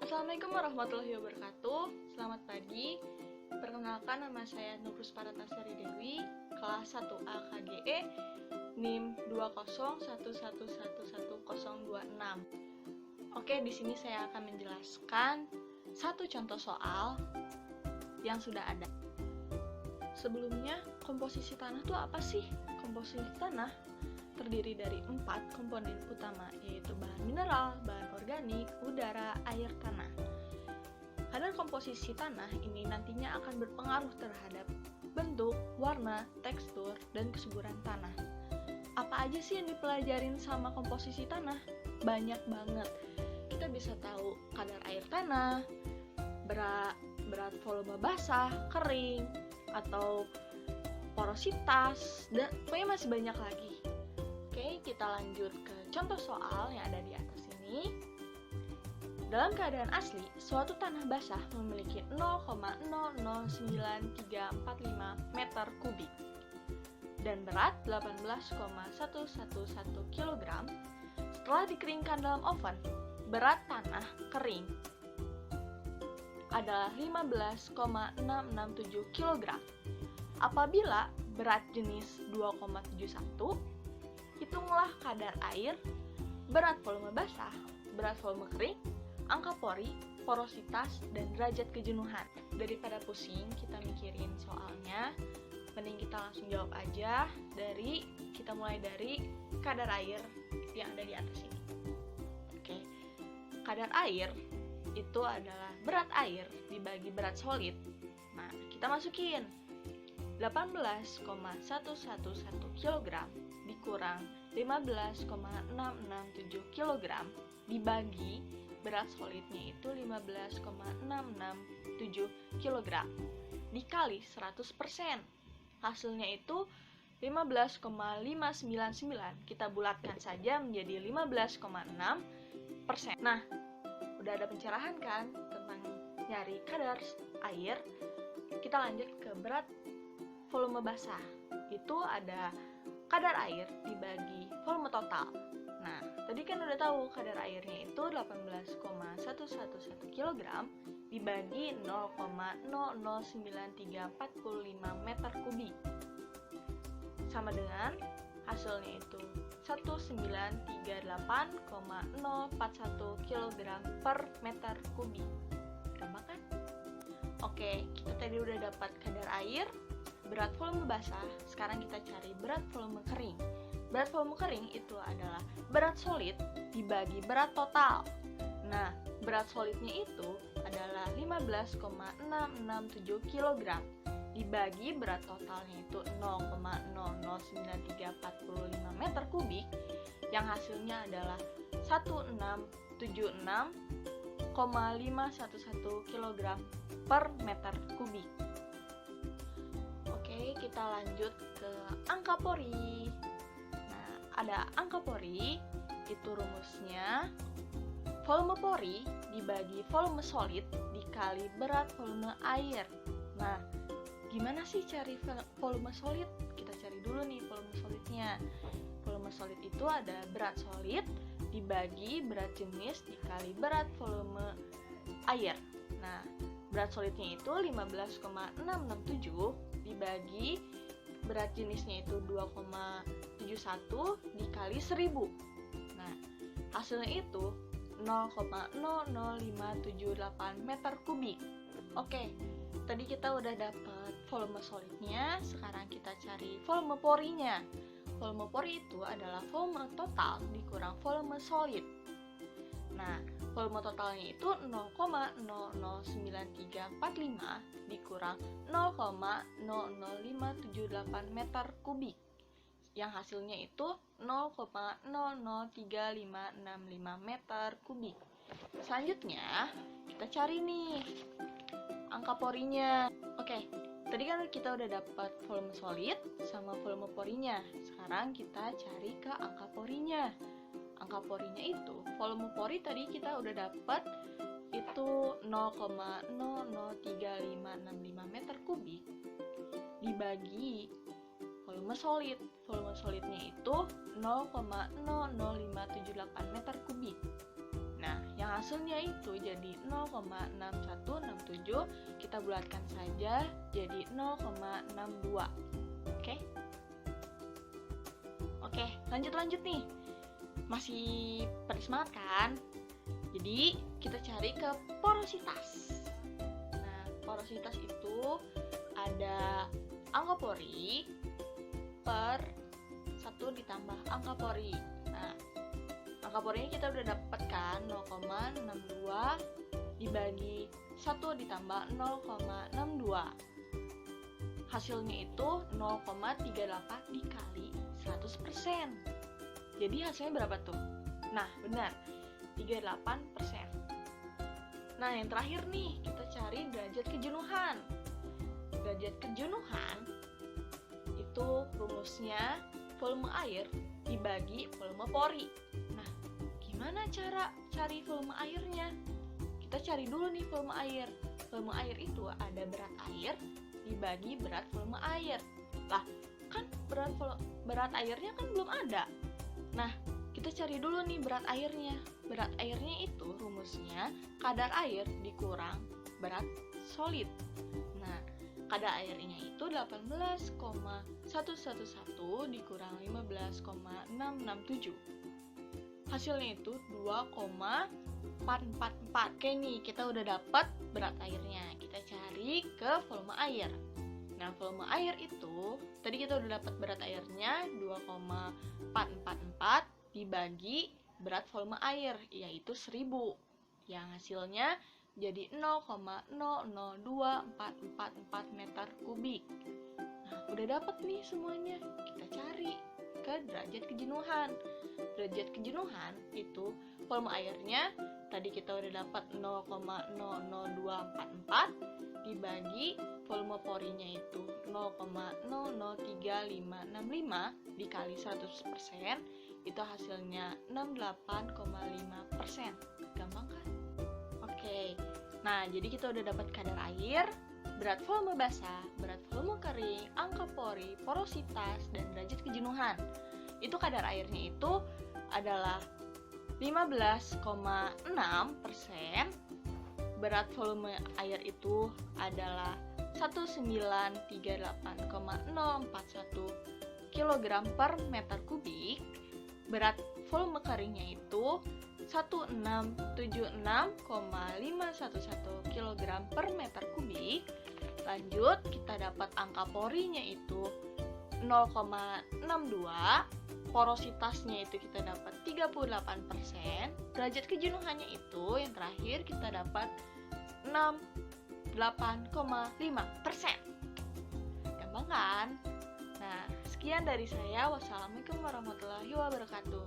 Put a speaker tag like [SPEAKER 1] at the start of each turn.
[SPEAKER 1] Assalamualaikum warahmatullahi wabarakatuh. Selamat pagi. Perkenalkan, nama saya Nurus Paratasari Dewi, kelas 1A KGE, NIM 201111026. Oke, di sini saya akan menjelaskan satu contoh soal yang sudah ada. Sebelumnya, komposisi tanah itu apa sih? Komposisi tanah terdiri dari 4 komponen utama, yaitu bahan mineral, bahan organik, udara, air, tanah. Kadar komposisi tanah ini nantinya akan berpengaruh terhadap bentuk, warna, tekstur, dan kesuburan tanah. Apa aja sih yang dipelajarin sama komposisi tanah? Banyak banget. Kita bisa tahu kadar air tanah, berat volume basah, kering, atau porositas, dan pokoknya masih banyak lagi. Oke, kita lanjut ke contoh soal yang ada di atas ini. Dalam keadaan asli, suatu tanah basah memiliki 0,009345 meter kubik dan berat 18,111 kg. Setelah dikeringkan dalam oven, berat tanah kering adalah 15,667 kg. Apabila berat jenis 2,71, hitunglah kadar air, berat volume basah, berat volume kering, angka pori, porositas, dan derajat kejenuhan. Daripada pusing kita mikirin soalnya, mending kita langsung jawab aja. Kita mulai dari kadar air yang ada di atas ini. Oke, kadar air itu adalah berat air dibagi berat solid. Nah, kita masukin 18,111 kg dikurang 15,667 kg dibagi berat solidnya itu 15,667 kg dikali 100%. Hasilnya itu 15,599. Kita bulatkan saja menjadi 15,6%. Nah, udah ada pencerahan kan tentang nyari kadar air. Kita lanjut ke berat volume basah. Itu ada kadar air dibagi volume total. Nah, tadi kan udah tahu kadar airnya itu 18,111 kg dibagi 0,009345 meter kubik. Sama dengan hasilnya itu 1938,041 kg per meter kubik. Gampang kan? Oke, kita tadi udah dapat kadar air, berat volume basah. Sekarang kita cari berat volume kering. Berat volume kering itu adalah berat solid dibagi berat total. Nah, berat solidnya itu adalah 15,667 kg dibagi berat totalnya itu 0,009345 meter kubik, yang hasilnya adalah 1676,511 kg per meter kubik. Kita lanjut ke angka pori. Nah, ada angka pori, itu rumusnya volume pori dibagi volume solid dikali berat volume air. Nah, gimana sih cari volume solid? Kita cari dulu nih volume solidnya. Volume solid itu ada berat solid dibagi berat jenis dikali berat volume air. Nah, berat solidnya itu 15,667 dibagi berat jenisnya itu 2,71 dikali 1000. Nah, hasilnya itu 0,00578 meter kubik. Oke, tadi kita udah dapat volume solidnya, sekarang kita cari volume porinya. Volume pori itu adalah volume total dikurang volume solid. Nah, volume totalnya itu 0,009345 dikurang 0,00578 meter kubik, yang hasilnya itu 0,003565 meter kubik. Selanjutnya kita cari nih angka porinya. Oke, tadi kan kita udah dapat volume solid sama volume porinya. Sekarang kita cari ke angka porinya. Angka porinya itu, volume pori tadi kita udah dapat itu 0,003565 meter kubik dibagi volume solid. Volume solidnya itu 0,00578 meter kubik. Nah, Yang hasilnya itu jadi 0,6167, kita bulatkan saja jadi 0,62. Oke? Oke, lanjut nih. Masih pada semangat kan? Jadi, kita cari ke porositas. Nah, porositas itu ada angka pori per 1 ditambah angka pori. Nah, angka porinya kita udah dapatkan 0,62 dibagi 1 ditambah 0,62. Hasilnya itu 0,38 dikali 100%. Jadi hasilnya berapa tuh? Nah, benar, 38%. Nah, yang terakhir nih, kita cari derajat kejenuhan. Derajat kejenuhan itu rumusnya volume air dibagi volume pori. Nah, gimana cara cari volume airnya? Kita cari dulu nih volume air. Volume air itu ada berat air dibagi berat volume air. Lah, kan berat airnya kan belum ada. Nah, kita cari dulu nih berat airnya. Berat airnya itu rumusnya kadar air dikurang berat solid. Nah, kadar airnya itu 18,111 dikurang 15,667. Hasilnya itu 2,444. Oke nih, kita udah dapat berat airnya. Kita cari ke volume air. Nah, volume air itu tadi kita udah dapat berat airnya 2,444 dibagi berat volume air, yaitu 1000. Yang hasilnya jadi 0,002444 meter kubik. Nah, udah dapat nih semuanya. Kita cari ke derajat kejenuhan. Derajat kejenuhan itu volume airnya tadi kita udah dapat 0,00244 dibagi volume porinya itu 0,003565 dikali 100%, itu hasilnya 68,5%. Gampang kan? Oke. Nah, jadi kita udah dapat kadar air, berat volume basah, berat volume kering, angka pori, porositas, dan derajat kejenuhan. Itu kadar airnya itu adalah 15,6%, berat volume air itu adalah 1938,041 kg per meter kubik, berat volume keringnya itu 1676,511 kg per meter kubik. Lanjut, kita dapat angka porinya itu 0,62, porositasnya itu kita dapat 38%, derajat kejenuhannya itu yang terakhir kita dapat 68,5%. Gampang kan? Nah, sekian dari saya. Wassalamualaikum warahmatullahi wabarakatuh.